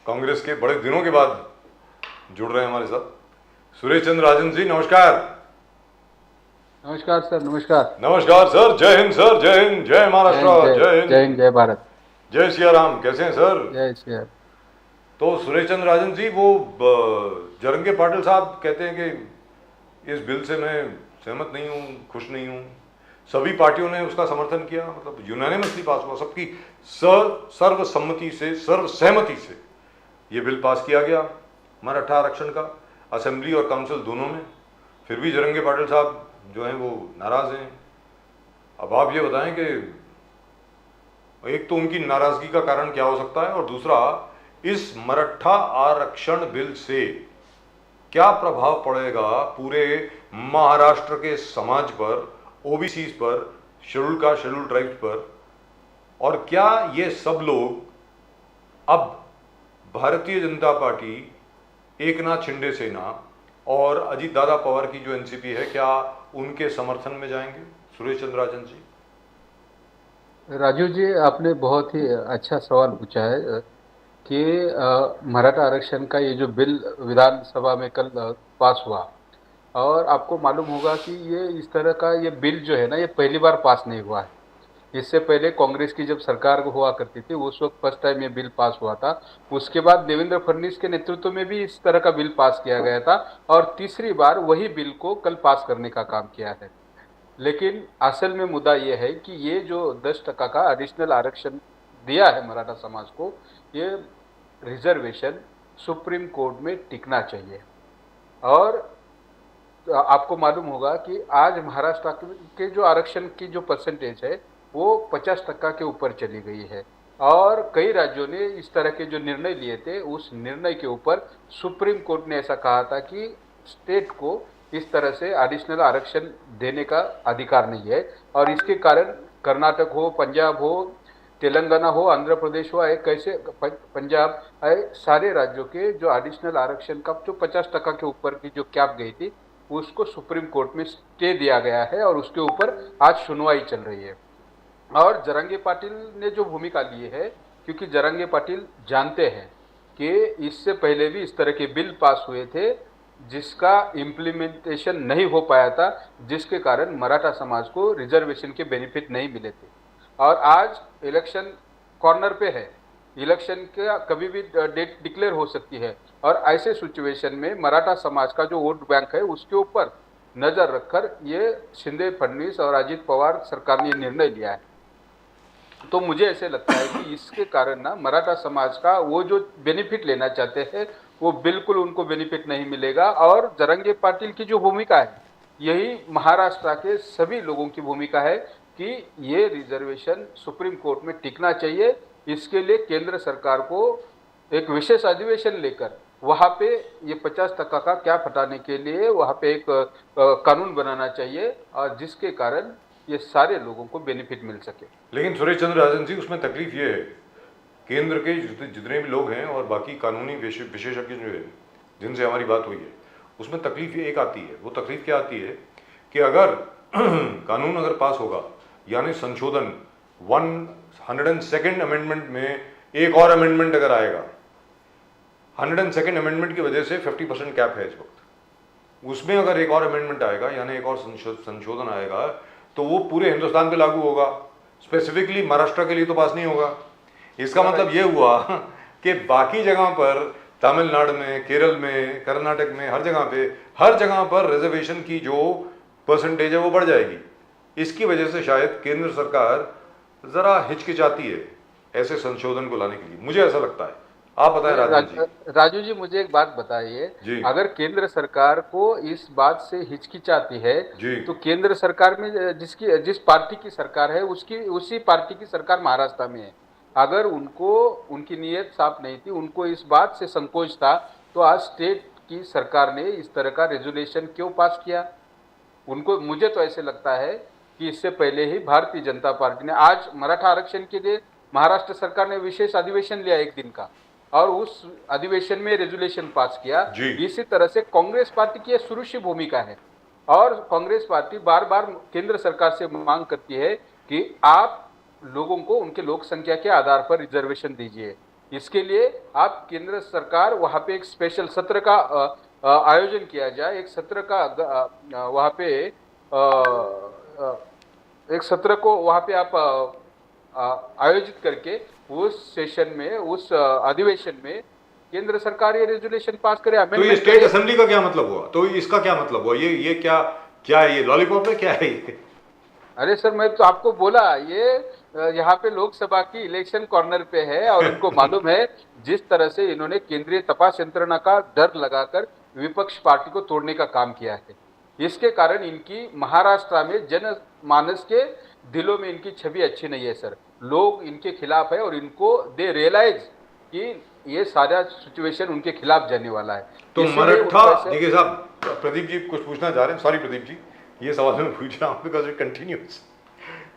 कांग्रेस के बड़े दिनों के बाद जुड़ रहे हैं हमारे साथ सुरेश चंद्र राजन जी। नमस्कार। नमस्कार सर, नमस्कार। नमस्कार सर। जय हिंद सर। जय हिंद। जय जय हिंद, महाराष्ट्र। जय जय जय हिंद, हिंद। जय भारत। जय सिया राम। कैसे हैं सर? जय श्री राम। तो सुरेश चंद्र राजन जी, वो जरंगे पाटिल साहब कहते हैं कि इस बिल से मैं सहमत नहीं हूँ, खुश नहीं हूँ। सभी पार्टियों ने उसका समर्थन किया, मतलब यूनानिमसली पास हुआ, सबकी सर्वसम्मति से, सर्वसहमति से ये बिल पास किया गया मराठा आरक्षण का, असेंबली और काउंसिल दोनों में। फिर भी जरंगे पाटिल साहब जो हैं वो नाराज हैं। अब आप ये बताएं कि एक तो उनकी नाराजगी का कारण क्या हो सकता है, और दूसरा इस मराठा आरक्षण बिल से क्या प्रभाव पड़ेगा पूरे महाराष्ट्र के समाज पर, ओबीसीज पर, शेड्यूल ट्राइब्स पर, और क्या ये सब लोग अब भारतीय जनता पार्टी, एकनाथ शिंदे सेना और अजीत दादा पवार की जो एनसीपी है, क्या उनके समर्थन में जाएंगे? सुरेश चंद्र राजन जी। राजू जी, आपने बहुत ही अच्छा सवाल पूछा है कि मराठा आरक्षण का ये जो बिल विधानसभा में कल पास हुआ, और आपको मालूम होगा कि ये इस तरह का ये बिल जो है ना, ये पहली बार पास नहीं हुआ है। इससे पहले कांग्रेस की जब सरकार हुआ करती थी, उस वक्त फर्स्ट टाइम ये बिल पास हुआ था। उसके बाद देवेंद्र फडणवीस के नेतृत्व में भी इस तरह का बिल पास किया गया था, और तीसरी बार वही बिल को कल पास करने का काम किया है। लेकिन असल में मुद्दा ये है कि ये जो 10% का एडिशनल आरक्षण दिया है मराठा समाज को, ये रिजर्वेशन सुप्रीम कोर्ट में टिकना चाहिए। और आपको मालूम होगा कि आज महाराष्ट्र के जो आरक्षण की जो परसेंटेज है वो 50% के ऊपर चली गई है। और कई राज्यों ने इस तरह के जो निर्णय लिए थे, उस निर्णय के ऊपर सुप्रीम कोर्ट ने ऐसा कहा था कि स्टेट को इस तरह से एडिशनल आरक्षण देने का अधिकार नहीं है। और इसके कारण कर्नाटक हो, पंजाब हो, तेलंगाना हो, आंध्र प्रदेश हो, एक कैसे पंजाब है, सारे राज्यों के जो एडिशनल आरक्षण का जो 50% के ऊपर की जो कैप गई थी, उसको सुप्रीम कोर्ट में स्टे दिया गया है, और उसके ऊपर आज सुनवाई चल रही है। और जरंगे पाटिल ने जो भूमिका ली है, क्योंकि जरंगे पाटिल जानते हैं कि इससे पहले भी इस तरह के बिल पास हुए थे जिसका इम्प्लीमेंटेशन नहीं हो पाया था, जिसके कारण मराठा समाज को रिजर्वेशन के बेनिफिट नहीं मिले थे। और आज इलेक्शन कॉर्नर पे है, इलेक्शन का कभी भी डेट डिक्लेयर हो सकती है, और ऐसे सिचुएशन में मराठा समाज का जो वोट बैंक है उसके ऊपर नजर रखकर ये शिंदे, फडणवीस और अजीत पवार सरकार ने निर्णय लिया है। तो मुझे ऐसे लगता है कि इसके कारण ना मराठा समाज का वो जो बेनिफिट लेना चाहते हैं, वो बिल्कुल उनको बेनिफिट नहीं मिलेगा। और जरंगे पाटिल की जो भूमिका है, यही महाराष्ट्र के सभी लोगों की भूमिका है कि ये रिजर्वेशन सुप्रीम कोर्ट में टिकना चाहिए। इसके लिए केंद्र सरकार को एक विशेष अधिवेशन लेकर वहाँ पे ये 50% का क्या हटाने के लिए वहाँ पे एक कानून बनाना चाहिए, और जिसके कारण ये सारे लोगों को बेनिफिट मिल सके। लेकिन सुरेश चंद्र राजन जी, उसमें तकलीफ ये है, केंद्र के जितने भी लोग हैं और बाकी कानूनी विशेषज्ञ जो है जिनसे हमारी बात हुई है, उसमें तकलीफ ये एक आती है। वो तकलीफ क्या आती है कि अगर कानून अगर पास होगा, यानी संशोधन 102nd अमेंडमेंट में एक और अमेंडमेंट अगर आएगा, 102nd अमेंडमेंट की वजह से 50% कैप है इस वक्त, उसमें अगर एक और अमेंडमेंट आएगा, यानी एक और संशोधन आएगा, तो वो पूरे हिंदुस्तान पे लागू होगा, स्पेसिफिकली महाराष्ट्र के लिए तो पास नहीं होगा। इसका मतलब ये हुआ कि बाकी जगह पर, तमिलनाडु में, केरल में, कर्नाटक में, हर जगह पर रिजर्वेशन की जो परसेंटेज है वो बढ़ जाएगी। इसकी वजह से शायद केंद्र सरकार जरा हिचकिचाती है ऐसे संशोधन को लाने के लिए, मुझे ऐसा लगता है। आप बताएं राजन जी। राजू जी, मुझे एक बात बताइए, अगर केंद्र सरकार को इस बात से हिचकिचाती है, तो केंद्र सरकार में जिस पार्टी की सरकार है उसी पार्टी की सरकार महाराष्ट्र में है। अगर उनको उनकी नीयत साफ नहीं थी, उनको इस बात से संकोच था, तो आज स्टेट की सरकार ने इस तरह का रेजुलेशन क्यों पास किया? उनको, मुझे तो ऐसे लगता है कि इससे पहले ही भारतीय जनता पार्टी ने आज मराठा आरक्षण के लिए महाराष्ट्र सरकार ने विशेष अधिवेशन लिया एक दिन का, और उस अधिवेशन में रेजुलेशन पास किया। इसी तरह से कांग्रेस पार्टी की शुरू से भूमिका है, और कांग्रेस पार्टी बार बार केंद्र सरकार से मांग करती है कि आप लोगों को उनके लोक संख्या के आधार पर रिजर्वेशन दीजिए। इसके लिए आप केंद्र सरकार वहाँ पे एक स्पेशल सत्र का आयोजन किया जाए, एक सत्र का वहाँ पे एक सत्र को वहाँ पे आप आयोजित करके उस सेशन में, उस अधिवेशन में केंद्र सरकार ये रेजोल्यूशन पास करे। तो ये स्टेट असेंबली का क्या मतलब हुआ? तो इसका क्या मतलब हुआ? ये क्या क्या है? ये लॉलीपॉप है क्या है ये? अरे सर, मैं तो आपको बोला ये यहाँ पे लोकसभा की इलेक्शन कॉर्नर पे है और इनको मालूम है जिस तरह से इन्होंने केंद्रीय तपास यंत्रणा का डर लगाकर विपक्ष पार्टी को तोड़ने का काम किया है। इसके कारण इनकी महाराष्ट्र में जनमानस के दिलों में इनकी छवि अच्छी नहीं है सर। लोग इनके खिलाफ है और इनको दे रियलाइज कि ये सारा सिचुएशन उनके खिलाफ जाने वाला है। तो मराठा, देखिए साहब, प्रदीप जी कुछ पूछना चाह रहे हैं। सॉरी प्रदीप जी, ये सवाल मैं पूछ रहा हूँ बिकॉज इट कंटिन्यूस।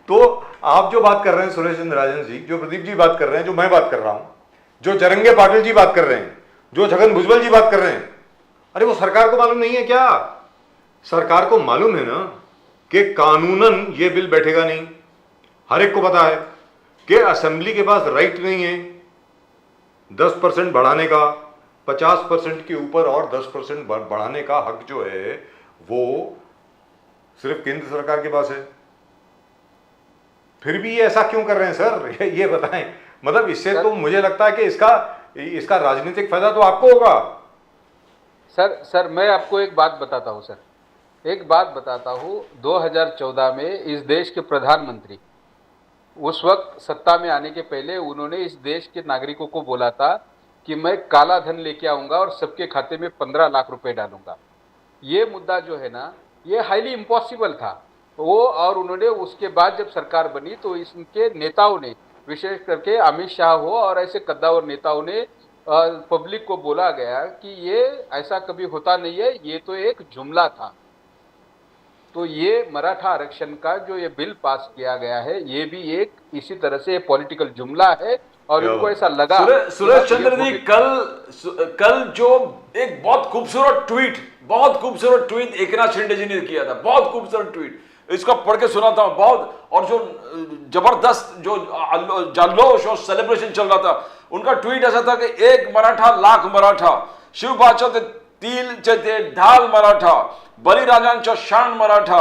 तो आप जो बात कर रहे हैं सुरेश चंद्र राजन जी, जो प्रदीप जी बात कर रहे हैं, जो मैं बात कर रहा हूं, जो जरंगे पाटिल जी बात कर रहे हैं, जो छगन भुजबल जी बात कर रहे हैं, अरे वो सरकार को मालूम नहीं है क्या? सरकार को मालूम है ना कि कानूनन ये बिल बैठेगा नहीं। हर एक को पता है कि असेंबली के पास राइट नहीं है 10% बढ़ाने का, 50% के ऊपर और 10% बढ़ाने का हक जो है वो सिर्फ केंद्र सरकार के पास है। फिर भी ये ऐसा क्यों कर रहे हैं सर? ये बताएं। मतलब इससे तो मुझे लगता है कि इसका राजनीतिक फायदा तो आपको होगा। सर मैं आपको एक बात बताता हूं सर, एक बात बताता हूं। 2014 में इस देश के प्रधानमंत्री उस वक्त सत्ता में आने के पहले उन्होंने इस देश के नागरिकों को बोला था कि मैं काला धन लेके आऊंगा और सबके खाते में 15 लाख रुपए डालूंगा। ये मुद्दा जो है ना, ये हाईली इम्पॉसिबल था वो। और उन्होंने उसके बाद जब सरकार बनी तो इसके नेताओं ने, विशेष करके अमित शाह हो और ऐसे कद्दावर नेताओं ने पब्लिक को बोला गया कि ये ऐसा कभी होता नहीं है, ये तो एक जुमला था। तो ये मराठा आरक्षण का जो ये बिल पास किया गया है, ये भी एक इसी तरह से पॉलिटिकल जुमला है और इनको ऐसा लगा। सुरेश चंद्र जी, कल जो एक बहुत खूबसूरत ट्वीट एकनाथ शिंदे जी ने किया था, बहुत खूबसूरत ट्वीट, इसको पढ़ के सुनाता हूं बहुत। और जो जबरदस्त जो जल्लोष और सेलिब्रेशन चल रहा था, उनका ट्वीट ऐसा था कि एक मराठा लाख मराठा, शिवबाच्या तील ते ढाल मराठा, बलिराजांच्या शान मराठा,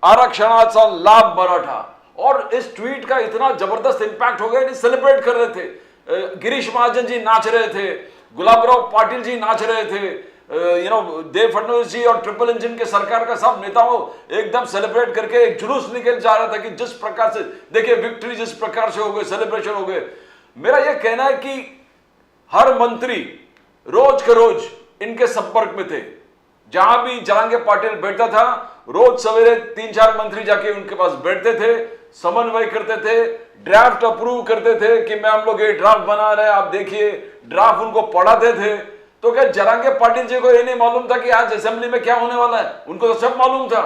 आरक्षणाचा लाभ मराठा। और इस ट्वीट का इतना जबरदस्त इंपैक्ट हो गया, सेलिब्रेट कर रहे थे। गिरीश महाजन जी नाच रहे थे, गुलाबराव पाटिल जी नाच रहे थे, देव फडणवीस जी और ट्रिपल इंजन के सरकार का सब नेताओं एकदम सेलिब्रेट करके एक जुलूस निकल जा रहा था कि जिस प्रकार से देखिए विक्ट्री जिस प्रकार से हो गए, सेलिब्रेशन हो गए। मेरा यह कहना है कि हर मंत्री रोज के रोज इनके संपर्क में थे। जहां भी जरांगे पाटिल बैठता था, रोज सवेरे 3-4 मंत्री जाके उनके पास बैठते थे, समन्वय करते थे, ड्राफ्ट अप्रूव करते थे कि मैं हम लोग ये ड्राफ्ट बना रहे हैं, आप देखिए, ड्राफ्ट उनको पढ़ाते थे। तो क्या जरांगे पाटिल जी को ये नहीं मालूम था कि आज असेंबली में क्या होने वाला है? उनको तो सब मालूम था।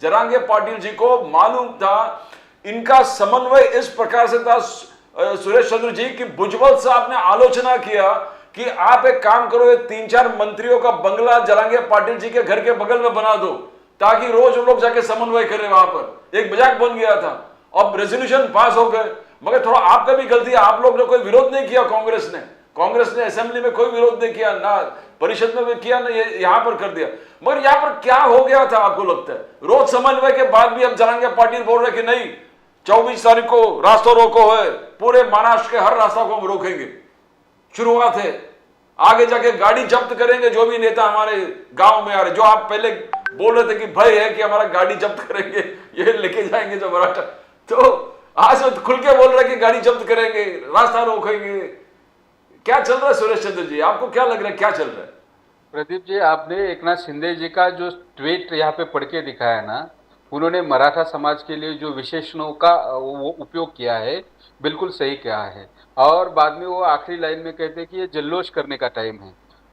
जरांगे पाटिल जी को मालूम था। इनका समन्वय इस प्रकार से था सुरेश चंद्र जी की भुजबल साहब ने आलोचना किया कि आप एक काम करो, ये 3-4 मंत्रियों का बंगला जरांगे पाटिल जी के घर के बगल में बना दो ताकि रोज लोग जाके समन्वय करें। वहां पर एक मजाक बन गया था। अब रेजोल्यूशन पास हो गए, मगर थोड़ा आपका भी गलती है, आप लोग ने कोई विरोध नहीं किया। कांग्रेस ने असेंबली में कोई विरोध नहीं किया, ना परिषद में भी किया, ना यहां पर कर दिया। मगर यहां पर क्या हो गया था आपको लगता है? रोज समन्वय के बाद भी अब जरांगे पाटिल बोल रहे कि नहीं, 24 तारीख को रास्ता रोको है, पूरे महाराष्ट्र के हर रास्ता को हम रोकेंगे। शुरुआत है, आगे जाके गाड़ी जब्त करेंगे जो भी नेता हमारे गांव में आ रहे। जो आप पहले बोल रहे थे कि भय है कि हमारा गाड़ी जब्त करेंगे, ये लेके जाएंगे जो मराठा, तो आज वो खुल के बोल रहे कि गाड़ी जब्त करेंगे, रास्ता रोकेंगे। क्या चल रहा है सुरेश चंद्र जी? आपको क्या लग रहा है, क्या चल रहा है? प्रदीप जी, आपने एकनाथ शिंदे जी का जो ट्वीट यहाँ पे पढ़ के दिखाया ना, उन्होंने मराठा समाज के लिए जो विशेषणों का वो उपयोग किया है, बिल्कुल सही किया है। और बाद में वो आखिरी लाइन में कहते हैं कि ये जल्लोष करने का टाइम है।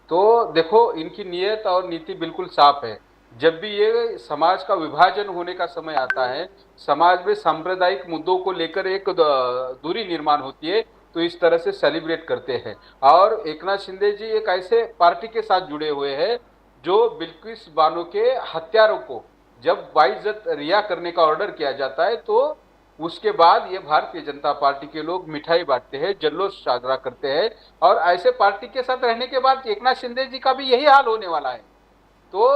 तो देखो, इनकी नीयत और नीति बिल्कुल साफ है। जब भी ये समाज का विभाजन होने का समय आता है, समाज में सांप्रदायिक मुद्दों को लेकर एक दूरी निर्माण होती है, तो इस तरह से सेलिब्रेट करते हैं। और एकनाथ शिंदे जी एक ऐसे पार्टी के साथ जुड़े हुए हैं जो बिल्किस बानो के हत्यारों को जब बाइज्जत रिहा करने का ऑर्डर किया जाता है तो उसके बाद ये भारतीय जनता पार्टी के लोग मिठाई बांटते हैं, जल्लोष साजरा करते हैं, और ऐसे पार्टी के साथ रहने के बाद एकनाथ शिंदे जी का भी यही हाल होने वाला है। तो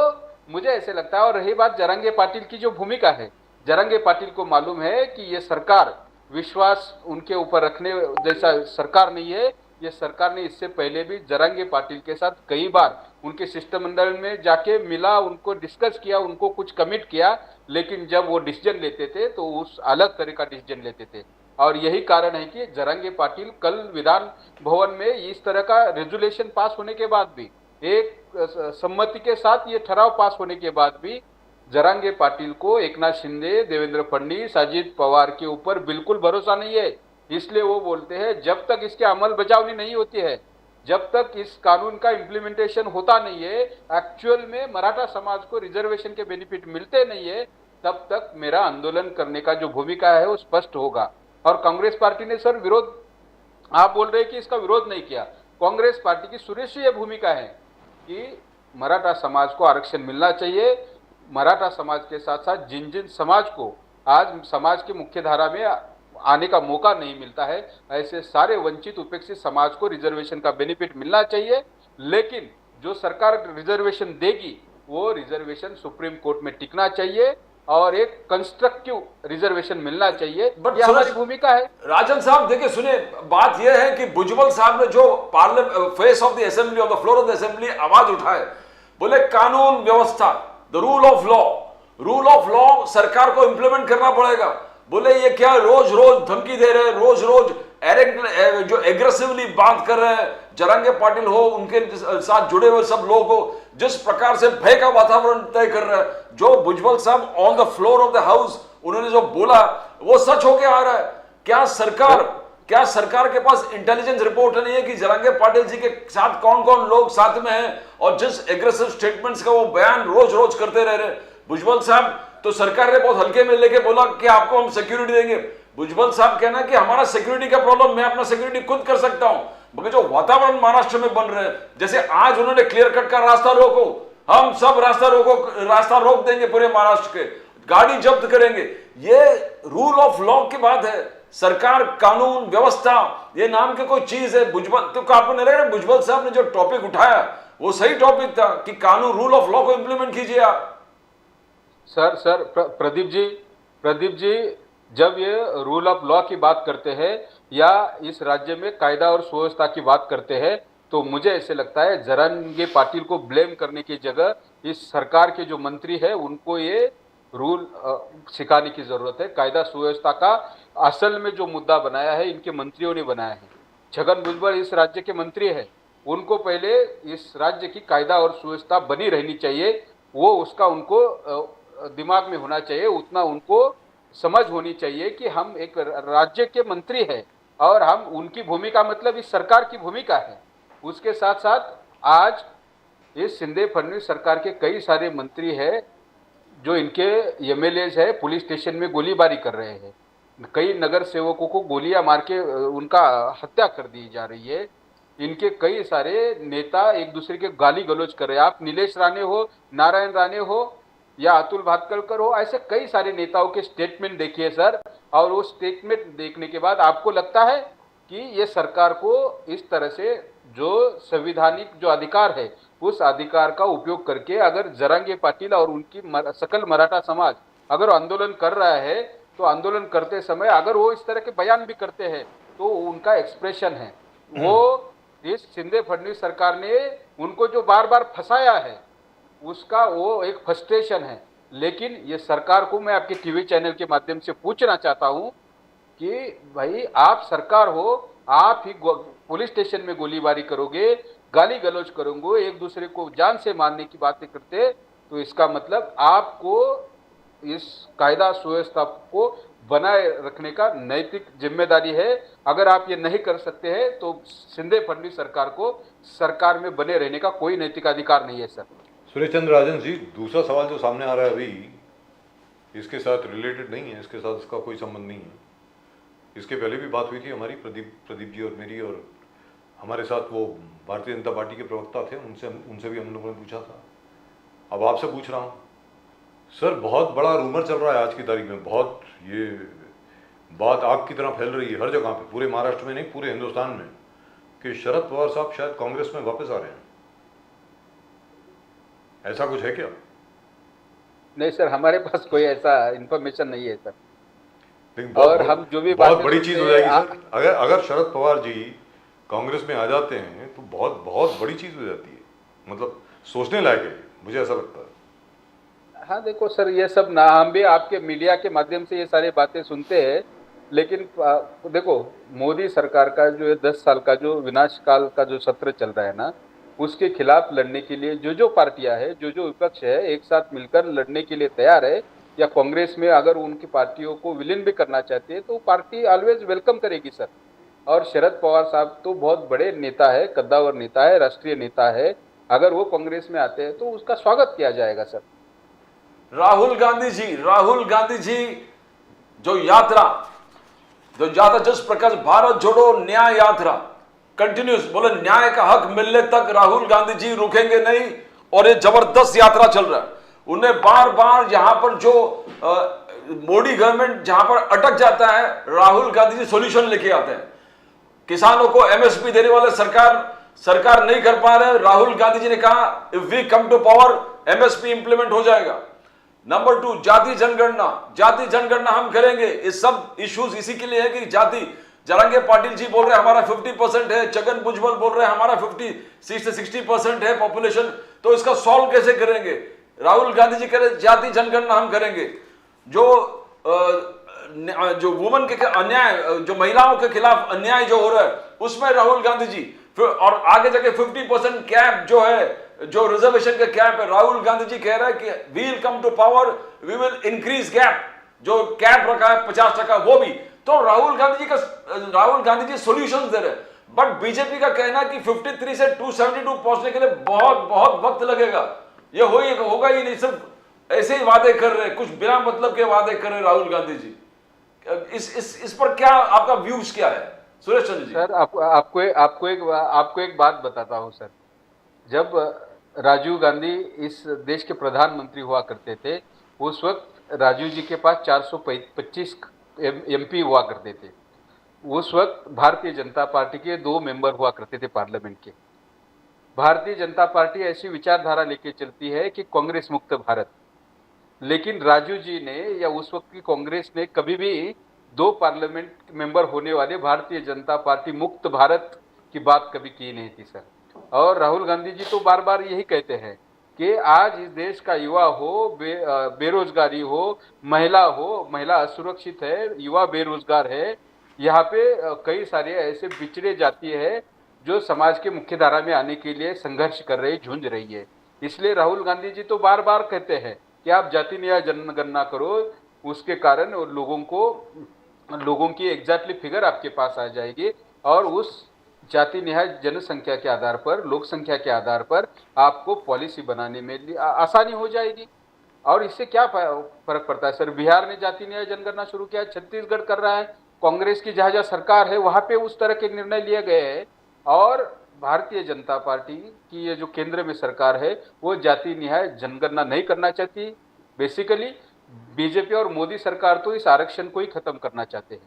मुझे ऐसे लगता है। और रही बात जरंगे पाटिल की जो भूमिका है, जरंगे पाटिल को मालूम है कि ये सरकार विश्वास उनके ऊपर रखने जैसा सरकार नहीं है। ये सरकार ने इससे पहले भी जरंगे पाटिल के साथ कई बार उनके शिष्टमंडल में जाके मिला, उनको डिस्कस किया, उनको कुछ कमिट किया, लेकिन जब वो डिसीजन लेते थे तो उस अलग तरह का डिसीजन लेते थे। और यही कारण है कि जरंगे पाटिल कल विधान भवन में इस तरह का रेजुलेशन पास होने के बाद भी, एक सम्मति के साथ ये ठराव पास होने के बाद भी, जरांगे पाटिल को एकनाथ शिंदे, देवेंद्र फडणवीस, अजित पवार के ऊपर बिल्कुल भरोसा नहीं है। इसलिए वो बोलते हैं जब तक इसके अमल बजावनी नहीं होती है, जब तक इस कानून का इम्प्लीमेंटेशन होता नहीं है, एक्चुअल में मराठा समाज को रिजर्वेशन के बेनिफिट मिलते नहीं है, तब तक मेरा आंदोलन करने का जो भूमिका है वो स्पष्ट होगा। और कांग्रेस पार्टी ने सर विरोध, आप बोल रहे हैं कि इसका विरोध नहीं किया, कांग्रेस पार्टी की सुनिश्चित भूमिका है कि मराठा समाज को आरक्षण मिलना चाहिए। मराठा समाज के साथ साथ जिन जिन समाज को आज समाज की मुख्य धारा में आने का मौका नहीं मिलता है, ऐसे सारे वंचित उपेक्षित समाज को रिजर्वेशन का बेनिफिट मिलना चाहिए। लेकिन जो सरकार रिजर्वेशन देगी वो रिजर्वेशन सुप्रीम कोर्ट में टिकना चाहिए और एक कंस्ट्रक्टिव रिजर्वेशन मिलना चाहिए। बट ये हमारी भूमिका है। राजन साहब देखिए, सुनिए, बात यह है कि भुजबल साहब ने जो parliament face of the assembly, of the floor of the assembly आवाज उठाए, बोले कानून व्यवस्था, द रूल ऑफ लॉ सरकार को इंप्लीमेंट करना पड़ेगा। बोले ये क्या रोज रोज धमकी दे रहे हैं, रोज रोज जो एग्रेसिवली बात कर रहे हैं, जरंगे पाटिल हो, उनके साथ जुड़े हुए सब लोग हो, जिस प्रकार से भय का वातावरण तय कर रहे हैं, जो भुजबल साहब on the floor of the house उन्होंने जो बोला वो सच होके आ रहा है। क्या सरकार के पास इंटेलिजेंस रिपोर्ट नहीं है कि जरंगे पाटिल जी के साथ कौन कौन लोग साथ में हैं, और जिस एग्रेसिव स्टेटमेंट्स का वो बयान रोज रोज करते रह रहे भुजबल साहब, तो सरकार ने बहुत हल्के में लेके बोला कि आपको हम सिक्योरिटी देंगे। भुजबल साहब कहना कि हमारा सिक्योरिटी का प्रॉब्लम, मैं अपना सिक्योरिटी खुद कर सकता हूं, मगर जो वातावरण महाराष्ट्र में बन रहे हैं, जैसे आज उन्होंने क्लियर कट का रास्ता रोको, हम सब रास्ता रोक देंगे पूरे महाराष्ट्र के, गाड़ी जब्त करेंगे, ये रूल ऑफ लॉ की बात है। सरकार, कानून व्यवस्था, ये नाम की कोई चीज है। भुजबल तो आपको नहीं लग रहा भुजबल साहब ने जो टॉपिक उठाया वो सही टॉपिक था कि कानून, रूल ऑफ लॉ को इंप्लीमेंट कीजिए आप। सर प्रदीप जी, जब ये रूल ऑफ लॉ की बात करते हैं या इस राज्य में कायदा और सुव्यवस्था की बात करते हैं, तो मुझे ऐसे लगता है जरंगे पाटिल को ब्लेम करने की जगह इस सरकार के जो मंत्री है उनको ये रूल सिखाने की जरूरत है। कायदा सुव्यवस्था का असल में जो मुद्दा बनाया है इनके मंत्रियों ने बनाया है। छगन भुजबल इस राज्य के मंत्री है, उनको पहले इस राज्य की कायदा और सुव्यवस्था बनी रहनी चाहिए, वो उसका उनको दिमाग में होना चाहिए, उतना उनको समझ होनी चाहिए कि हम एक राज्य के मंत्री हैं और हम उनकी भूमिका मतलब इस सरकार की भूमिका है। उसके साथ साथ आज इस शिंदे फडणवीस सरकार के कई सारे मंत्री हैं जो इनके एमएलएज है, पुलिस स्टेशन में गोलीबारी कर रहे हैं, कई नगर सेवकों को गोलियां मार के उनका हत्या कर दी जा रही है, इनके कई सारे नेता एक दूसरे के गाली गलौज कर रहे हैं। आप नीलेश राणे हो, नारायण राणे हो या अतुल भातखलकर हो, ऐसे कई सारे नेताओं के स्टेटमेंट देखिए सर, और वो स्टेटमेंट देखने के बाद आपको लगता है कि ये सरकार को इस तरह से जो संवैधानिक जो अधिकार है उस अधिकार का उपयोग करके अगर जरांगे पाटिल और उनकी सकल मराठा समाज अगर आंदोलन कर रहा है, तो आंदोलन करते समय अगर वो इस तरह के बयान भी करते हैं तो उनका एक्सप्रेशन है, वो इस शिंदे फडणवीस सरकार ने उनको जो बार बार फंसाया है उसका वो एक फ्रस्ट्रेशन है। लेकिन ये सरकार को मैं आपके टीवी चैनल के माध्यम से पूछना चाहता हूं कि भाई आप सरकार हो, आप ही पुलिस स्टेशन में गोलीबारी करोगे, गाली गलौज करोगे, एक दूसरे को जान से मारने की बातें करते, तो इसका मतलब आपको इस कायदा सुव्यवस्था को बनाए रखने का नैतिक जिम्मेदारी है। अगर आप ये नहीं कर सकते हैं तो शिंदे फडणवीस सरकार को सरकार में बने रहने का कोई नैतिक अधिकार नहीं है सर। सुरेश चंद्र राजन जी, दूसरा सवाल जो सामने आ रहा है अभी, इसके साथ रिलेटेड नहीं है, इसके साथ इसका कोई संबंध नहीं है। इसके पहले भी बात हुई थी हमारी, प्रदीप जी और मेरी, और हमारे साथ वो भारतीय जनता पार्टी के प्रवक्ता थे, उनसे भी हम लोगों ने पूछा था। अब आपसे पूछ रहा हूँ सर, बहुत बड़ा रूमर चल रहा है आज की तारीख में, बहुत ये बात आग की तरह फैल रही है हर जगह पे, पूरे महाराष्ट्र में नहीं पूरे हिंदुस्तान में, कि शरद पवार साहब शायद कांग्रेस में वापस आ रहे हैं। ऐसा कुछ है क्या? नहीं सर, हमारे पास कोई ऐसा इंफॉर्मेशन नहीं है सर। लेकिन और हम जो भी बहुत बातें बड़ी सुनते चीज हो हैं, जाएगी सर, अगर अगर शरद पवार जी कांग्रेस में आ जाते हैं तो बहुत बहुत बड़ी चीज हो जाती है, मतलब सोचने लायक है, मुझे ऐसा लगता है। हाँ देखो सर, ये सब ना, हम भी आपके मीडिया के माध्यम से ये सारी बातें सुनते हैं, लेकिन देखो, मोदी सरकार का जो 10 साल का जो विनाश काल का जो सत्र चल रहा है ना, उसके खिलाफ लड़ने के लिए जो जो पार्टियां हैं, जो जो विपक्ष है, एक साथ मिलकर लड़ने के लिए तैयार है, या कांग्रेस में अगर उनकी पार्टियों को विलीन भी करना चाहती है तो पार्टी ऑलवेज वेलकम करेगी सर। और शरद पवार साहब तो बहुत बड़े नेता है, कद्दावर नेता है, राष्ट्रीय नेता है, अगर वो कांग्रेस में आते हैं तो उसका स्वागत किया जाएगा सर। राहुल गांधी जी जो यात्रा जिस प्रकार भारत जोड़ो न्याय यात्रा कंटिन्यूस, बोले न्याय का हक मिलने तक राहुल गांधी जी रुकेंगे नहीं, और ये जबरदस्त यात्रा चल रहा है। उन्हें बार बार यहां पर जो मोदी गवर्नमेंट जहां पर अटक जाता है, राहुल गांधी जी सॉल्यूशन लेके आते हैं। किसानों को एमएसपी देने वाले सरकार नहीं कर पा रहे, राहुल गांधी जी ने कहा if we come to power MSP implement हो जाएगा। नंबर 2, जाति जनगणना हम करेंगे। ये सब इश्यूज इसी के लिए है कि जाति, जरंगे पाटिल जी बोल रहे हैं हमारा 50% है, छगन भुजबल बोल रहे हैं हमारा 50 से 60% है पॉपुलेशन, तो इसका सॉल्व कैसे करेंगे? राहुल गांधी जी कह रहे जाति जनगणना हम करेंगे। जो वुमन के अन्याय, जो महिलाओं के खिलाफ अन्याय जो हो रहा है, उसमें राहुल गांधी जी और आगे जाके 50% कैप जो है, जो रिजर्वेशन का कैप है, राहुल गांधी जी कह रहे हैं कि we will come to power, we will increase cap, जो कैप रखा है 50% वो भी। तो राहुल गांधी जी सॉल्यूशंस दे रहे हैं, बट बीजेपी का कहना है कि 53 से 272 पहुंचने के लिए बहुत बहुत वक्त लगेगा, ये होगा ही नहीं, सिर्फ ऐसे ही वादे कर रहे हैं, कुछ बिना मतलब के वादे कर रहे हैं राहुल गांधी जी। इस पर क्या आपका व्यूज क्या है सुरेश चंद्र जी? सर आपको एक बात बताता हूं सर। जब राजीव गांधी इस देश के प्रधानमंत्री हुआ करते थे, उस वक्त राजीव जी के पास 425 एमपी हुआ करते थे। उस वक्त भारतीय जनता पार्टी के 2 मेंबर हुआ करते थे पार्लियामेंट के। भारतीय जनता पार्टी ऐसी विचारधारा लेके चलती है कि कांग्रेस मुक्त भारत, लेकिन राजीव जी ने या उस वक्त की कांग्रेस ने कभी भी 2 पार्लियामेंट मेंबर होने वाले भारतीय जनता पार्टी मुक्त भारत की बात कभी की नहीं थी सर। और राहुल गांधी जी तो बार बार यही कहते हैं कि आज इस देश का युवा हो, बेरोजगारी हो, महिला असुरक्षित है, युवा बेरोजगार है, यहाँ पे कई सारे ऐसे पिछड़े जाति है जो समाज के मुख्य धारा में आने के लिए संघर्ष कर रही, झुंझ रही है। इसलिए राहुल गांधी जी तो बार बार कहते हैं कि आप जाति न्याय जनगणना करो, उसके कारण लोगों की एग्जैक्टली फिगर आपके पास आ जाएगी, और उस जाति न्याय जनसंख्या के आधार पर, लोक संख्या के आधार पर आपको पॉलिसी बनाने में आसानी हो जाएगी। और इससे क्या फर्क पड़ता है सर? बिहार ने जाति न्याय जनगणना शुरू किया, छत्तीसगढ़ कर रहा है, कांग्रेस की जहां सरकार है वहां पे उस तरह के निर्णय लिए गए हैं, और भारतीय जनता पार्टी की ये जो केंद्र में सरकार है वो जाति न्याय जनगणना नहीं करना चाहती। बेसिकली बीजेपी और मोदी सरकार तो इस आरक्षण को ही खत्म करना चाहते हैं।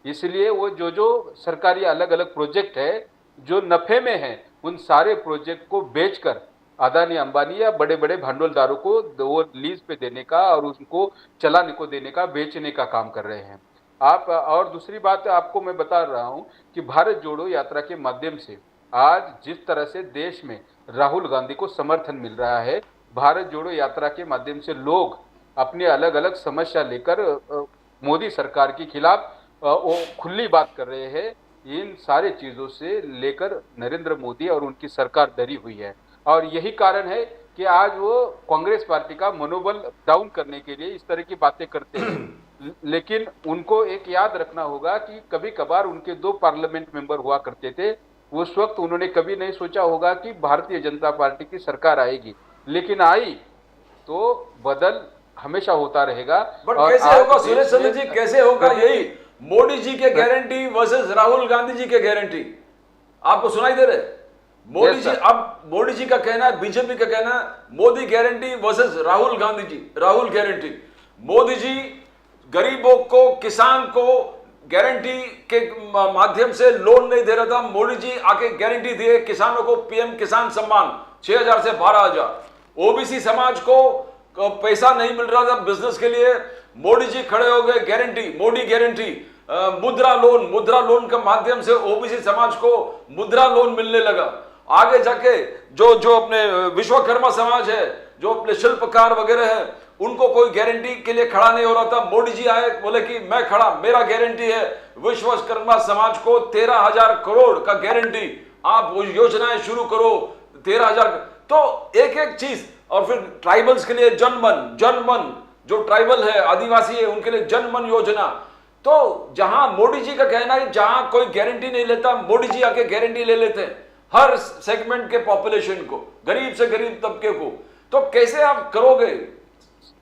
इसलिए वो जो सरकारी अलग अलग प्रोजेक्ट है जो नफे में है, उन सारे प्रोजेक्ट को बेचकर अदानी अंबानी या बड़े बड़े भांडवलदारों को वो लीज पे देने का और उनको चलाने को देने का, बेचने का काम कर रहे हैं आप। और दूसरी बात आपको मैं बता रहा हूं कि भारत जोड़ो यात्रा के माध्यम से आज जिस तरह से देश में राहुल गांधी को समर्थन मिल रहा है, भारत जोड़ो यात्रा के माध्यम से लोग अपने अलग अलग समस्या लेकर मोदी सरकार के खिलाफ वो खुली बात कर रहे हैं। इन सारे चीजों से लेकर नरेंद्र मोदी और उनकी सरकार डरी हुई है, और यही कारण है कि आज वो कांग्रेस पार्टी का मनोबल डाउन करने के लिए इस तरह की बातें करते हैं। लेकिन उनको एक याद रखना होगा कि कभी कभार उनके 2 पार्लियामेंट मेंबर हुआ करते थे, उस वक्त उन्होंने कभी नहीं सोचा होगा कि भारतीय जनता पार्टी की सरकार आएगी, लेकिन आई तो बदल हमेशा होता रहेगा। बट कैसे होगा सुरेश चंद्र जी, कैसे होगा? यही मोदी जी के गारंटी वर्सेस राहुल गांधी जी के गारंटी आपको सुनाई दे रहे? मोदी जी, अब मोदी जी का कहना है, बीजेपी का कहना है मोदी गारंटी वर्सेस राहुल गांधी जी, राहुल गारंटी। मोदी जी गरीबों को, किसान को, गारंटी के माध्यम से लोन नहीं दे रहा था, मोदी जी आके गारंटी दिए किसानों को, पीएम किसान सम्मान 6,000 से 12,000। ओबीसी समाज को पैसा नहीं मिल रहा था बिजनेस के लिए, मोदी जी खड़े हो गए, गारंटी, मोदी गारंटी। मुद्रा लोन के माध्यम से ओबीसी समाज को मुद्रा लोन मिलने लगा। आगे जाके जो अपने विश्वकर्मा समाज है, जो अपने शिल्पकार वगैरह है, उनको कोई गारंटी के लिए खड़ा नहीं हो रहा था। मोदी जी आए, बोले कि मैं खड़ा, मेरा गारंटी है। विश्वकर्मा समाज को 13,000 करोड़ का गारंटी, आप वो योजनाएं शुरू करो, 13,000। तो एक एक चीज। और फिर ट्राइबल्स के लिए जनमन, जो ट्राइबल है, आदिवासी है, उनके लिए जनमन योजना। तो जहां मोदी जी का कहना है जहां कोई गारंटी नहीं लेता, मोदी जी आके गारंटी ले लेते हैं हर सेगमेंट के पॉपुलेशन को, गरीब से गरीब तबके को। तो कैसे आप करोगे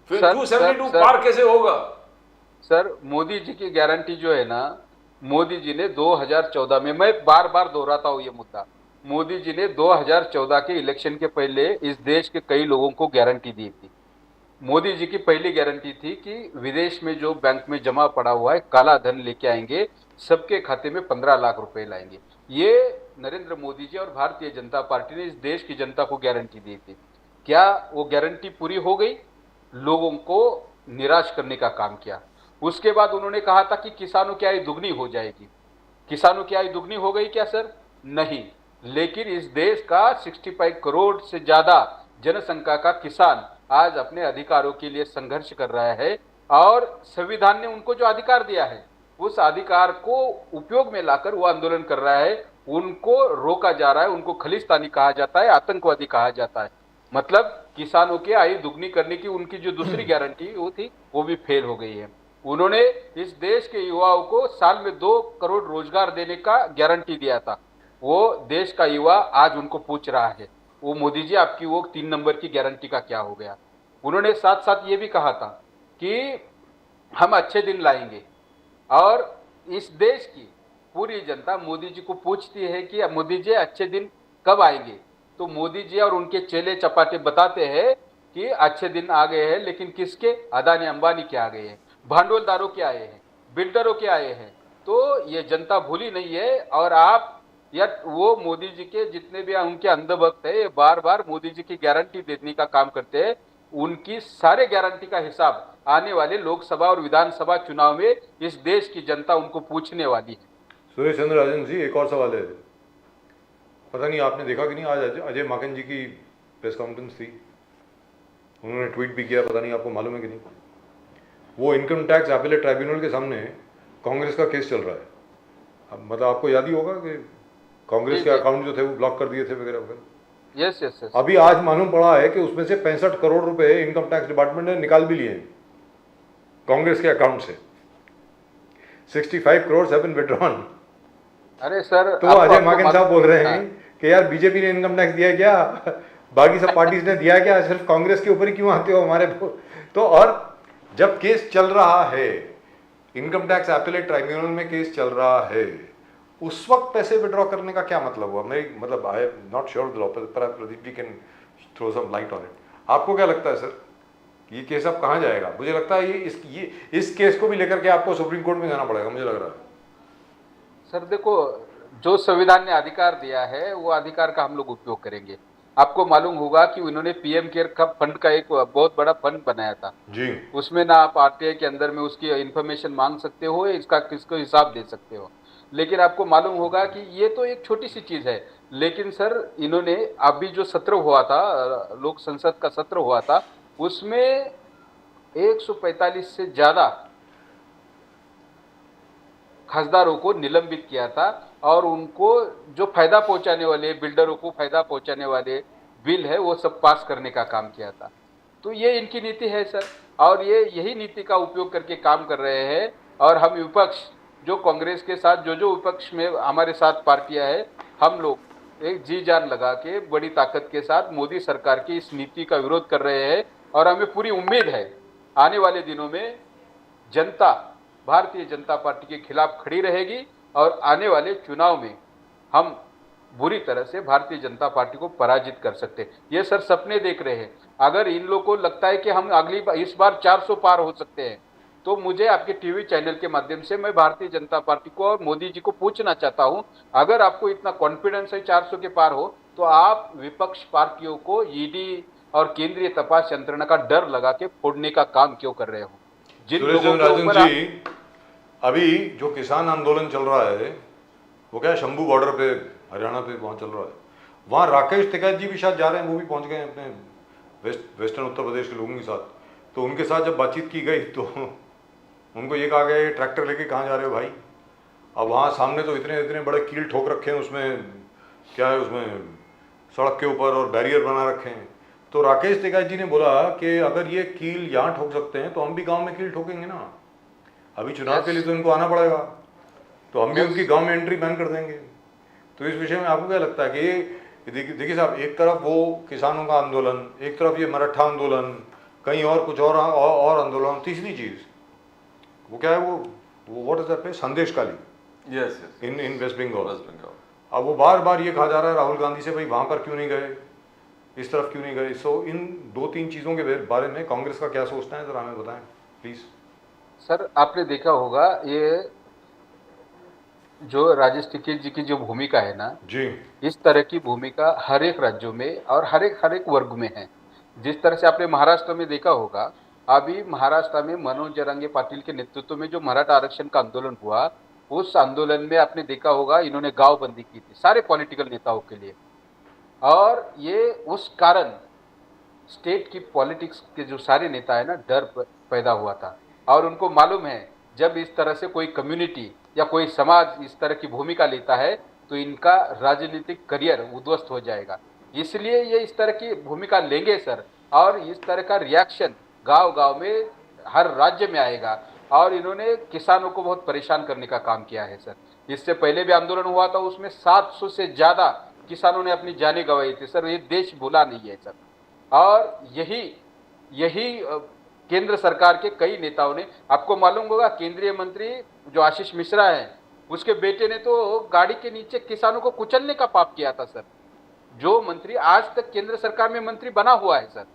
फिर? 272 पार कैसे होगा? सर, मोदी जी की गारंटी जो है ना, मोदी जी ने 2014 में, मैं बार बार दोहराता हूं ये मुद्दा, मोदी जी ने 2014 के इलेक्शन के पहले इस देश के कई लोगों को गारंटी दी थी। मोदी जी की पहली गारंटी थी कि विदेश में जो बैंक में जमा पड़ा हुआ है काला धन लेके आएंगे, सबके खाते में 15 लाख रुपए लाएंगे। ये नरेंद्र मोदी जी और भारतीय जनता पार्टी ने इस देश की जनता को गारंटी दी थी। क्या वो गारंटी पूरी हो गई? लोगों को निराश करने का काम किया। उसके बाद उन्होंने कहा था कि किसानों की आय दुगनी हो जाएगी। किसानों की आय दुगनी हो गई क्या सर? नहीं। लेकिन इस देश का 65 करोड़ से ज्यादा जनसंख्या का किसान आज अपने अधिकारों के लिए संघर्ष कर रहा है, और संविधान ने उनको जो अधिकार दिया है उस अधिकार को उपयोग में लाकर वो आंदोलन कर रहा है। उनको रोका जा रहा है, उनको खलिस्तानी कहा जाता है, आतंकवादी कहा जाता है। मतलब किसानों की आय दुगनी करने की उनकी जो दूसरी गारंटी वो थी, वो भी फेल हो गई है। उन्होंने इस देश के युवाओं को साल में 2 करोड़ रोजगार देने का गारंटी दिया था। वो देश का युवा आज उनको पूछ रहा है, वो मोदी जी आपकी वो 3 नंबर की गारंटी का क्या हो गया? उन्होंने साथ साथ ये भी कहा था कि हम अच्छे दिन लाएंगे, और इस देश की पूरी जनता मोदी जी को पूछती है कि मोदी जी अच्छे दिन कब आएंगे? तो मोदी जी और उनके चेले चपाटे बताते हैं कि अच्छे दिन आ गए हैं, लेकिन किसके? अदानी अंबानी के आ गए हैं, भांडवलदारों के आए हैं, बिल्डरों के आए हैं। तो ये जनता भूली नहीं है। और आप या वो मोदी जी के जितने भी उनके अंधभक्त है, ये बार बार मोदी जी की गारंटी देने का काम करते हैं। उनकी सारे गारंटी का हिसाब आने वाले लोकसभा और विधानसभा चुनाव में इस देश की जनता उनको पूछने वाली है। सुरेश चंद्र राजन जी, एक और सवाल है। पता नहीं आपने देखा कि नहीं, आज अजय माकन जी की प्रेस कॉन्फ्रेंस थी, उन्होंने ट्वीट भी किया, पता नहीं आपको मालूम है कि नहीं। वो इनकम टैक्स अपीलेट ट्राइब्यूनल के सामने कांग्रेस का केस चल रहा है। अब मतलब आपको याद ही होगा कि कांग्रेस के अकाउंट जो थे वो ब्लॉक कर दिए थे वगैरह वगैरह। Yes yes yes. अभी आज मालूम पड़ा है कि उसमें से 65 करोड़ रुपए इनकम टैक्स डिपार्टमेंट ने निकाल भी लिए हैं कांग्रेस के अकाउंट से। 65 करोड़ हैव बीन विथड्रॉन। अरे सर, तो अजय माकन साहब बोल रहे हैं कि यार बीजेपी ने इनकम टैक्स दिया क्या, बाकी सब पार्टीज ने दिया क्या, सिर्फ कांग्रेस के ऊपर ही क्यों आते हो हमारे? तो और जब केस चल रहा है, इनकम टैक्स अपीलेट ट्राइब्यूनल में केस चल रहा है, उस वक्त पैसे विड्रॉ करने का क्या मतलब हुआ? मैं मतलब I am not sure the law, पर Pradeep ji can throw some light on it. आपको क्या लगता है सर, ये केस अब कहाँ जाएगा? मुझे लगता है ये इस केस को भी लेकर के आपको सुप्रीम कोर्ट में जाना पड़ेगा, मुझे लग रहा है। सर देखो, जो संविधान ने अधिकार दिया है वो अधिकार का हम लोग उपयोग करेंगे। आपको मालूम होगा कि उन्होंने पीएम केयर का फंड का एक बहुत बड़ा फंड बनाया था जी। उसमें ना आप आरटीआई के अंदर में उसकी इंफॉर्मेशन मांग सकते हो, इसका किसको हिसाब दे सकते हो। लेकिन आपको मालूम होगा कि ये तो एक छोटी सी चीज है, लेकिन सर इन्होंने अभी जो सत्र हुआ था, लोक संसद का सत्र हुआ था, उसमें 145 से ज्यादा खासदारों को निलंबित किया था, और उनको जो फायदा पहुंचाने वाले, बिल्डरों को फायदा पहुंचाने वाले बिल है वो सब पास करने का काम किया था। तो ये इनकी नीति है सर, और ये यही नीति का उपयोग करके काम कर रहे हैं। और हम विपक्ष, जो कांग्रेस के साथ जो विपक्ष में हमारे साथ पार्टियां हैं, हम लोग एक जी जान लगा के बड़ी ताकत के साथ मोदी सरकार की इस नीति का विरोध कर रहे हैं। और हमें पूरी उम्मीद है आने वाले दिनों में जनता भारतीय जनता पार्टी के खिलाफ खड़ी रहेगी, और आने वाले चुनाव में हम बुरी तरह से भारतीय जनता पार्टी को पराजित कर सकते हैं। ये सर सपने देख रहे हैं। अगर इन लोगों को लगता है कि हम इस बार 400 पार हो सकते हैं, तो मुझे आपके टीवी चैनल के माध्यम से मैं भारतीय जनता पार्टी को और मोदी जी को पूछना चाहता हूं, अगर आपको इतना कॉन्फिडेंस है 400 के पार हो, तो आप विपक्ष पार्टियों को ईडी और केंद्रीय तपास यंत्रणा का डर लगा के फोड़ने का काम क्यों कर रहे हो? जिन सुरेश लोगों चंद्र के राजन ऊपर जी, अभी जो किसान आंदोलन चल रहा है वो क्या है, शंभू बॉर्डर पे हरियाणा पे वहाँ चल रहा है, वहाँ राकेश टिकैत जी भी शायद जा रहे हैं, वो भी पहुँच गए हैं अपने वेस्टर्न उत्तर प्रदेश के लोगों के साथ। तो उनके साथ जब बातचीत की गई तो उनको ये कहा गया ये ट्रैक्टर लेके कहाँ जा रहे हो भाई? अब वहाँ सामने तो इतने इतने बड़े कील ठोक रखे हैं, उसमें क्या है, उसमें सड़क के ऊपर और बैरियर बना रखे हैं। तो राकेश टिकैत जी ने बोला कि अगर ये कील यहाँ ठोक सकते हैं तो हम भी गांव में कील ठोकेंगे ना, अभी चुनाव के लिए तो इनको आना पड़ेगा, तो हम भी उनकी गांव में एंट्री बैन कर देंगे। तो इस विषय में आपको क्या लगता है कि देखिए साहब, एक तरफ वो किसानों का आंदोलन, एक तरफ ये मराठा आंदोलन, कहीं और कुछ और आंदोलन, तीसरी चीज वो क्या है, वो what is that place, Sandeshkhali, yes in West Bengal. West Bengal. अब वो बार बार ये कहा जा रहा है राहुल गांधी से, भाई वहां पर क्यों नहीं गए, इस तरफ क्यों नहीं गए। सो इन 2-3 चीजों के बारे में कांग्रेस का क्या सोचना है, जरा हमें बताएं प्लीज। सर, आपने देखा होगा ये जो राजेश टिकैत जी की जो भूमिका है ना, जी इस तरह की भूमिका हर एक राज्यों में और हर एक वर्ग में है। जिस तरह से आपने महाराष्ट्र में देखा होगा, अभी महाराष्ट्र में मनोज जरांगे पाटिल के नेतृत्व में जो मराठा आरक्षण का आंदोलन हुआ, उस आंदोलन में आपने देखा होगा इन्होंने गांव बंदी की थी सारे पॉलिटिकल नेताओं के लिए, और ये उस कारण स्टेट की पॉलिटिक्स के जो सारे नेता है ना, डर पैदा हुआ था। और उनको मालूम है जब इस तरह से कोई कम्युनिटी या कोई समाज इस तरह की भूमिका लेता है तो इनका राजनीतिक करियर उद्ध्वस्त हो जाएगा, इसलिए ये इस तरह की भूमिका लेंगे सर। और इस तरह का रिएक्शन गांव गांव में हर राज्य में आएगा। और इन्होंने किसानों को बहुत परेशान करने का काम किया है सर। इससे पहले भी आंदोलन हुआ था, उसमें 700 से ज्यादा किसानों ने अपनी जानें गंवाई थी सर। ये देश भूला नहीं है सर। और यही केंद्र सरकार के कई नेताओं ने, आपको मालूम होगा केंद्रीय मंत्री जो आशीष मिश्रा है, उसके बेटे ने तो गाड़ी के नीचे किसानों को कुचलने का पाप किया था सर। जो मंत्री आज तक केंद्र सरकार में मंत्री बना हुआ है सर।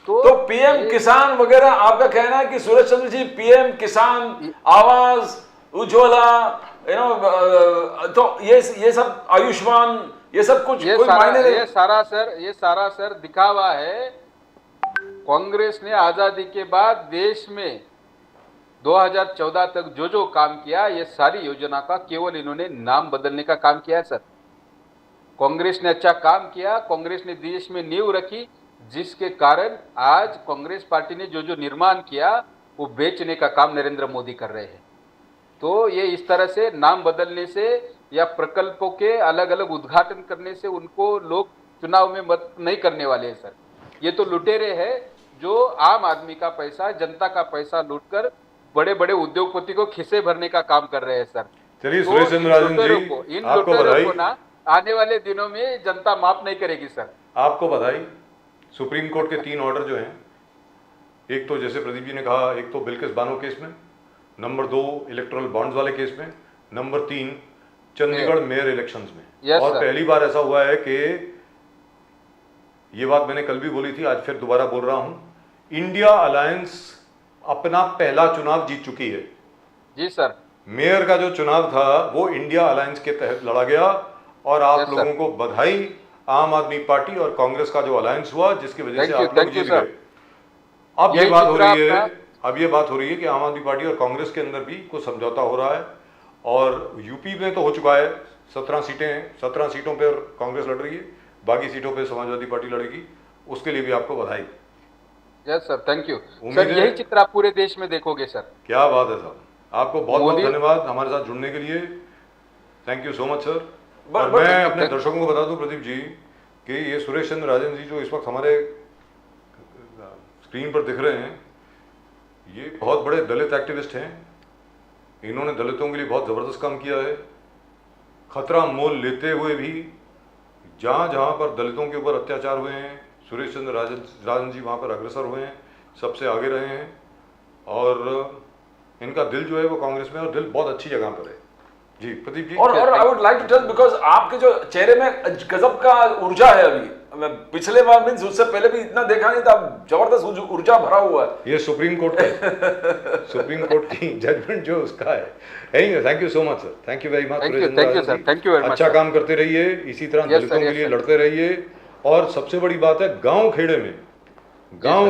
तो पीएम किसान वगैरह, आपका कहना है कि सुरेश चंद्र जी पीएम किसान, आवास, उज्ज्वला, तो ये सब आयुष्मान, ये सब कुछ कोई मायने नहीं। ये सारा सर दिखावा है। कांग्रेस ने आजादी के बाद देश में 2014 तक जो जो काम किया, ये सारी योजना का केवल इन्होंने नाम बदलने का काम किया है सर। कांग्रेस ने अच्छा काम किया, कांग्रेस ने देश में नींव रखी, जिसके कारण आज कांग्रेस पार्टी ने जो जो निर्माण किया वो बेचने का काम नरेंद्र मोदी कर रहे हैं। तो ये इस तरह से नाम बदलने से या प्रकल्पों के अलग अलग उद्घाटन करने से उनको लोग चुनाव में मत नहीं करने वाले हैं सर। ये तो लुटेरे हैं जो आम आदमी का पैसा, जनता का पैसा लूटकर बड़े बड़े उद्योगपति को खिसे भरने का काम कर रहे हैं सर। चलिए सुरेश चंद्र राजन जी, इन आपको लुटेरों बधाई। को ना आने वाले दिनों में जनता माफ नहीं करेगी सर। आपको बधाई। सुप्रीम कोर्ट के 3 ऑर्डर जो हैं, एक तो जैसे प्रदीप जी ने कहा, एक तो बिल्किस बानो केस में, नंबर 2 इलेक्टोरल बॉन्ड्स वाले केस में, नंबर 3 चंडीगढ़ मेयर इलेक्शंस में। और पहली बार ऐसा हुआ है कि ये बात मैंने कल भी बोली थी, आज फिर दोबारा बोल रहा हूं, इंडिया अलायंस अपना पहला चुनाव जीत चुकी है। जी सर। मेयर का जो चुनाव था वो इंडिया अलायंस के तहत लड़ा गया, और आप लोगों को बधाई। आम आदमी पार्टी और कांग्रेस का जो अलायंस हुआ, जिसकी वजह से आप लोग जीत गए। अब ये बात हो रही है कि आम आदमी पार्टी और कांग्रेस के अंदर भी कुछ समझौता हो रहा है, और यूपी में तो हो चुका है, 17 सीटों पर कांग्रेस लड़ रही है, बाकी सीटों पर समाजवादी पार्टी लड़ेगी। उसके लिए भी आपको बधाई। Yes sir, thank you sir. यही चित्र आप पूरे देश में देखोगे सर। क्या बात है सर, आपको बहुत बहुत धन्यवाद हमारे साथ जुड़ने के लिए। Thank you so much sir. और मैं अपने दर्शकों को बता दूं प्रदीप जी कि ये सुरेश चंद्र राजन जी जो इस वक्त हमारे स्क्रीन पर दिख रहे हैं, ये बहुत बड़े दलित एक्टिविस्ट हैं। इन्होंने दलितों के लिए बहुत ज़बरदस्त काम किया है, खतरा मोल लेते हुए भी। जहाँ जहाँ पर दलितों के ऊपर अत्याचार हुए हैं, सुरेश चंद्र राजन जी वहाँ पर अग्रसर हुए हैं, सबसे आगे रहे हैं, और इनका दिल जो है वो कांग्रेस में, और दिल बहुत अच्छी जगह पर है। जी प्रदीप जी। और I would like to tell, because आपके जो चेहरे में गजब का ऊर्जा है, मैं पिछले बार मीन्स उससे पहले भी इतना देखा नहीं था, जबरदस्त ऊर्जा भरा हुआ है। ये सुप्रीम कोर्ट का है। सुप्रीम कोर्ट की जजमेंट जो उसका है। Anyway, thank you so much sir, thank you very much. Thank you sir, thank you very much. अच्छा काम करते रहिए, इसी तरह Yes, दलितों sir, के yes, लिए sir. लड़ते रहिए। और सबसे बड़ी बात है, गांव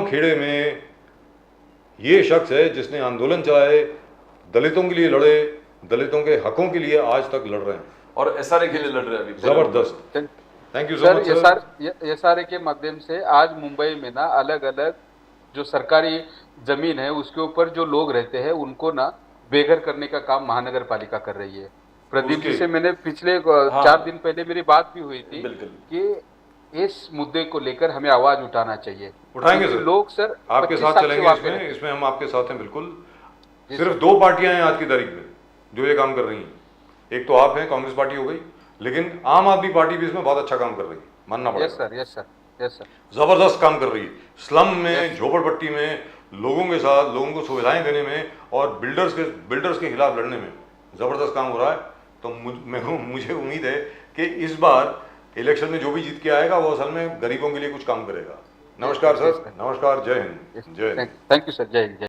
खेड़े में ये शख्स है जिसने आंदोलन चलाए, दलितों के लिए लड़े, दलितों के हकों के लिए आज तक लड़ रहे हैं और एसआरए के लिए लड़ रहे हैं अभी। जबरदस्त। Thank you so sir much sir. SRA के माध्यम से आज मुंबई में ना अलग अलग जो सरकारी जमीन है उसके ऊपर जो लोग रहते हैं उनको ना बेघर करने का काम महानगर पालिका कर रही है। प्रदीप जी से मैंने पिछले 4 दिन पहले मेरी बात भी हुई थी कि इस मुद्दे को लेकर हमें आवाज उठाना चाहिए। उठाएंगे सर, लोग सर आपके 25 साथ साल से चलेंगे वहाँ पे इसमें, इसमें हम आपके साथ हैं बिल्कुल। सिर्फ 2 पार्टियां हैं आज की तारीख में जो ये काम कर रही हैं। एक तो आप हैं, कांग्रेस पार्टी हो गई, लेकिन आम आदमी पार्टी भी इसमें बहुत अच्छा काम कर रही है, मानना यस पड़ेगा। Sir, yes sir, yes sir. जबरदस्त काम कर रही है, स्लम में, झोपड़पट्टी में, लोगों के साथ, लोगों को सुविधाएं देने में और बिल्डर्स के खिलाफ लड़ने में जबरदस्त काम हो रहा है। तो मुझे उम्मीद है कि इस बार इलेक्शन में जो भी जीत के आएगा वो असल में गरीबों के लिए कुछ काम करेगा। नमस्कार सर, नमस्कार, जय हिंद, जय हिंद। थैंक यू सर, जय हिंद।